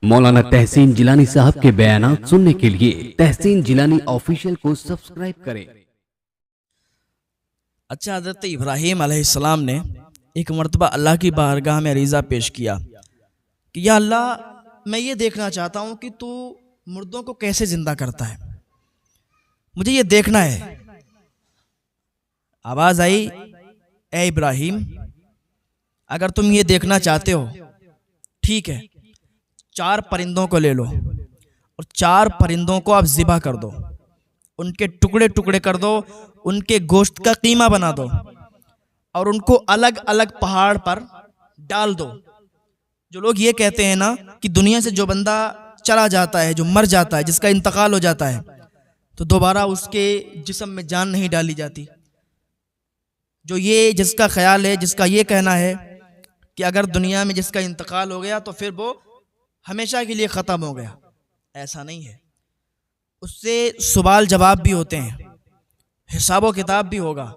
मौलाना तहसीन जिलानी साहब के बयानात सुनने के लिए तहसीन जिलानी ऑफिशियल को सब्सक्राइब करें। अच्छा, हज़रत इब्राहीम अलैहिस्सलाम ने एक मरतबा अल्लाह की बारगाह में अरीज़ा पेश किया कि या अल्लाह, मैं ये देखना चाहता हूँ कि तू मुर्दों को कैसे ज़िंदा करता है, मुझे ये देखना है। आवाज़ आई, ए इब्राहीम, अगर तुम ये देखना चाहते हो, ठीक है, 4 परिंदों को ले लो और 4 परिंदों को आप ज़िबा कर दो, उनके टुकड़े टुकड़े कर दो, उनके गोश्त का कीमा बना दो और उनको अलग अलग पहाड़ पर डाल दो। जो लोग ये कहते हैं ना कि दुनिया से जो बंदा चला जाता है, जो मर जाता है, जिसका इंतकाल हो जाता है, तो दोबारा उसके जिस्म में जान नहीं डाली जाती। जो ये जिसका ख्याल है, जिसका ये कहना है कि अगर दुनिया में जिसका इंतकाल हो गया तो फिर वो हमेशा के लिए ख़त्म हो गया, ऐसा नहीं है। उससे सवाल जवाब भी होते हैं, हिसाब व किताब भी होगा।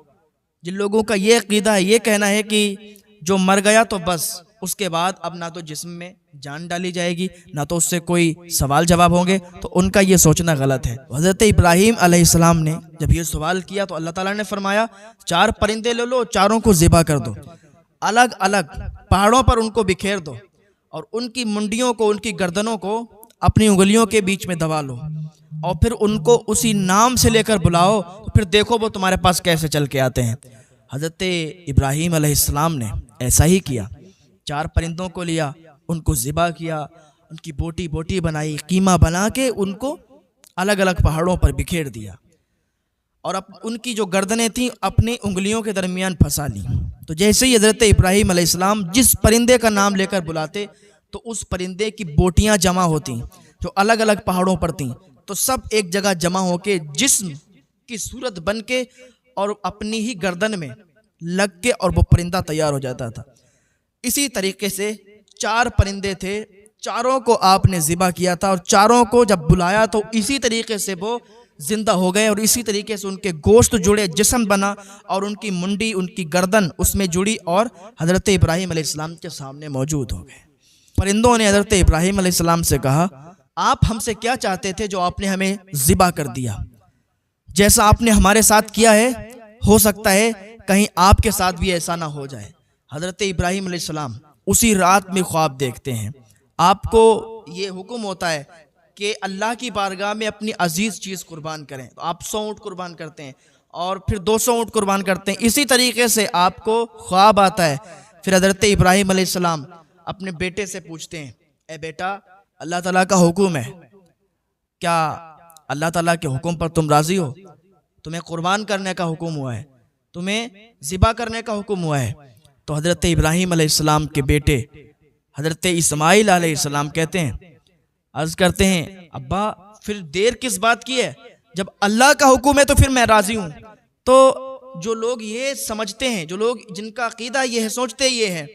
जिन लोगों का ये अक़ीदा है, ये कहना है कि जो मर गया तो बस उसके बाद अब ना तो जिस्म में जान डाली जाएगी, ना तो उससे कोई सवाल जवाब होंगे, तो उनका ये सोचना गलत है। हज़रत इब्राहीम अलैहिस्सलाम ने जब ये सवाल किया तो अल्लाह ताला ने फरमाया, 4 परिंदे ले लो, चारों को ज़िबा कर दो, अलग अलग पहाड़ों पर उनको बिखेर दो और उनकी मुंडियों को, उनकी गर्दनों को अपनी उंगलियों के बीच में दबा लो और फिर उनको उसी नाम से लेकर बुलाओ, तो फिर देखो वो तुम्हारे पास कैसे चल के आते हैं। हज़रत इब्राहीम अलैहिस्सलाम ने ऐसा ही किया, 4 परिंदों को लिया, उनको ज़िबा किया, उनकी बोटी बोटी बनाई, कीमा बना के उनको अलग अलग पहाड़ों पर बिखेर दिया और उनकी जो गर्दनें थीं अपनी उंगलियों के दरमियान फंसा ली। तो जैसे ही हज़रत इब्राहीम अलैहिस्सलाम जिस परिंदे का नाम लेकर बुलाते तो उस परिंदे की बोटियां जमा होती, जो अलग अलग पहाड़ों पर थीं, तो सब एक जगह जमा होके जिस्म की सूरत बन के और अपनी ही गर्दन में लग के और वो परिंदा तैयार हो जाता था। इसी तरीके से 4 परिंदे थे, चारों को आपने ज़िबा किया था और चारों को जब बुलाया तो इसी तरीके से वो जिंदा हो गए और इसी तरीके से उनके गोश्त जुड़े, जिस्म बना और उनकी मुंडी, उनकी गर्दन उसमें जुड़ी और हज़रत इब्राहीम अलैहिस्सलाम के सामने मौजूद हो गए। परिंदों ने हज़रत इब्राहीम अलैहिस्सलाम से कहा, आप हमसे क्या चाहते थे जो आपने हमें ज़िबा कर दिया? जैसा आपने हमारे साथ किया है, हो सकता है कहीं आपके साथ भी ऐसा ना हो जाए। हज़रत इब्राहीम अलैहिस्सलाम उसी रात में ख्वाब देखते हैं। आपको ये हुक्म होता है कि अल्लाह की बारगाह में अपनी अजीज़ चीज़ कुर्बान करें, तो आप 100 ऊँट कुर्बान करते हैं और फिर 200 ऊँट कुर्बान करते हैं। इसी तरीके से आपको ख्वाब आता है। फिर हज़रत इब्राहीम अलैहिस्सलाम अपने बेटे से पूछते हैं, ए बेटा, अल्लाह ताला का हुक्म है, क्या अल्लाह ताला के हुक्म पर तुम राज़ी हो? तुम्हें कुर्बान करने का हुक्म हुआ है, तुम्हें ज़िबा करने का हुक्म हुआ है। तो हज़रत इब्राहीम अलैहिस्सलाम के बेटे हज़रत इस्माईल अलैहिस्सलाम कहते हैं, अर्ज़ करते हैं, अब्बा फिर देर किस बात की है? जब अल्लाह का हुक्म है तो फिर मैं राज़ी हूँ। तो जो लोग ये समझते हैं, जो लोग जिनका अक़ीदा ये है, सोचते ये है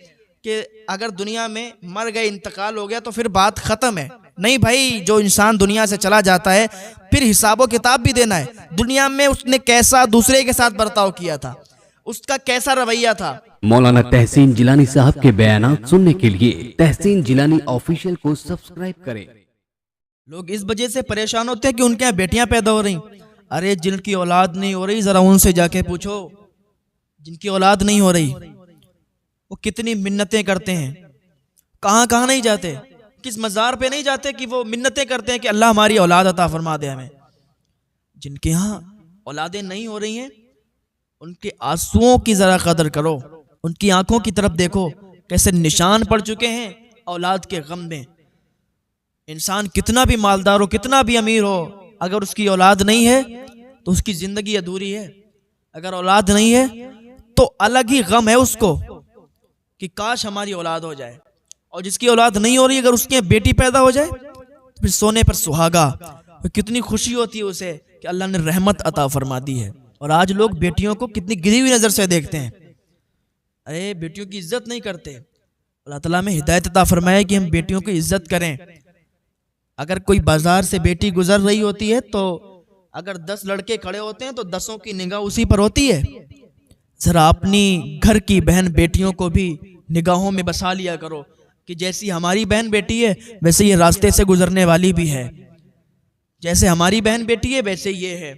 कि अगर दुनिया में मर गए, इंतकाल हो गया तो फिर बात ख़त्म है। नहीं भाई, जो इंसान दुनिया से चला जाता है फिर हिसाब व किताब भी देना है। दुनिया में उसने कैसा दूसरे के साथ बर्ताव किया था, उसका कैसा रवैया था। मौलाना तहसीन जिलानी साहब के बयानात सुनने के लिए तहसीन जिलानी ऑफिशियल को सब्सक्राइब करें। लोग इस वजह से परेशान होते हैं कि उनके यहाँ बेटियां पैदा हो रही। अरे जिनकी औलाद नहीं हो रही, जरा उनसे जाके पूछो, जिनकी औलाद नहीं हो रही वो कितनी मिन्नतें करते हैं, कहाँ कहाँ नहीं जाते, किस मज़ार पे नहीं जाते कि वो मिन्नतें करते हैं कि अल्लाह हमारी औलाद अता फरमा दे हमें। जिनके यहाँ औलादें नहीं हो रही हैं उनके आंसुओं की जरा कदर करो, उनकी आंखों की तरफ देखो, कैसे निशान पड़ चुके हैं औलाद के गम में। इंसान कितना भी मालदार हो, कितना भी अमीर हो, अगर उसकी औलाद नहीं है तो उसकी ज़िंदगी अधूरी है। अगर औलाद नहीं है तो अलग ही गम है उसको कि काश हमारी औलाद हो जाए। और जिसकी औलाद नहीं हो रही, अगर उसकी बेटी पैदा हो जाए तो फिर सोने पर सुहागा, तो कितनी खुशी होती है उसे कि अल्लाह ने रहमत अता फरमा दी है। और आज लोग बेटियों को कितनी गिरी हुई नज़र से देखते हैं, अरे बेटियों की इज्जत नहीं करते। अल्लाह ताला में हिदायत अता फरमाया कि हम बेटियों की इज्जत करें। अगर कोई बाजार से बेटी गुजर रही होती है तो अगर 10 लड़के खड़े होते हैं तो 10 की निगाह उसी पर होती है। जरा अपनी घर की बहन बेटियों को भी निगाहों में बसा लिया करो, कि जैसी हमारी बहन बेटी है वैसे ये रास्ते से गुजरने वाली भी है, जैसे हमारी बहन बेटी है वैसे ये है।